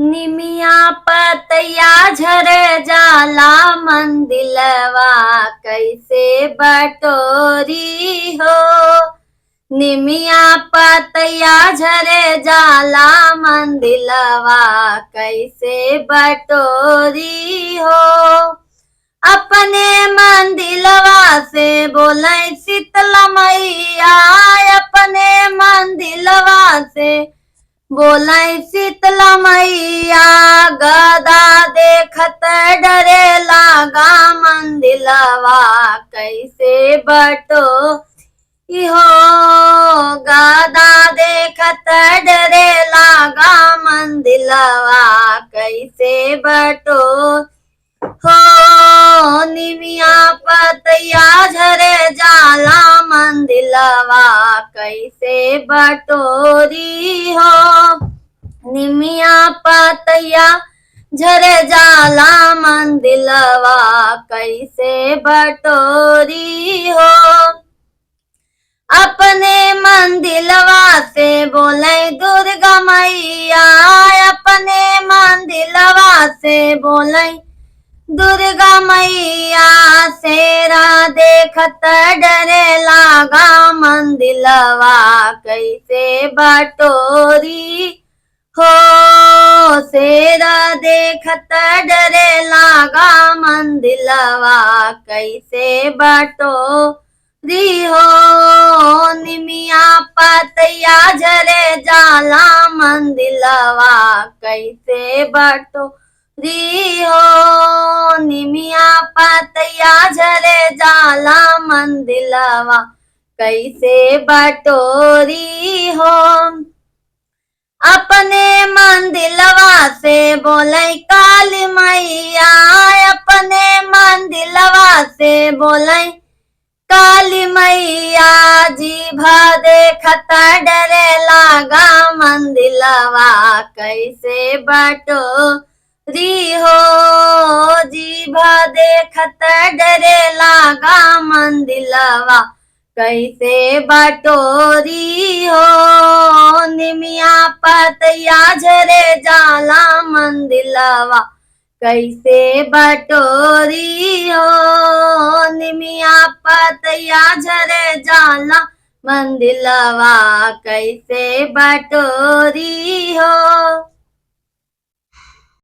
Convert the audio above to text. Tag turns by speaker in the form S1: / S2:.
S1: निमिया पतया झर जाला मंदिलवा कैसे बटोरी हो। निमिया पतया झरे जाला मंदिलवा कैसे बटोरी हो। अपने मंदिलवा से बोले शीतला मैया, अपने मंदिलवा से बोले शीतला मैया। गदा देखत डरे लागा मंदिलवा कैसे बटो हो। गदा देखत डरे लागा मंदिलवा कैसे बटो हो। निमिया पतया झरे जाला मंदिलवा कैसे बटोरी हो। निमिया पतया झरे जाला मंदिलवा कैसे बटोरी हो। अपने मंदिलवा से बोले दुर्गा मैया, अपने मंदिलवा से बोले दुर्गा मैया। शेरा देखत डरे लागा मंदिलवा कैसे बटोरी हो। शेरा देखत डरे लागा मंदिलवा कैसे बटोरी हो। निमिया पतया झरे जाला मंदिलवा कैसे बटोरी हो। निमिया पतया झरे जाला मंदिलवा कैसे बटोरी हो। अपने मंदिलवा से बोले काली मैया, अपने मंदिलवा से बोले काली मैया। जीभा देखत डरे लागा मंदिलवा कैसे बटोरी हो। जीभा देखत डरे लागा मंदिलवा कैसे बटोरी हो। निमिया पतया झरे जाला मंदिलवा कैसे बटोरी हो। निमिया पतया झरे जाला मंदिलवा कैसे बटोरी हो।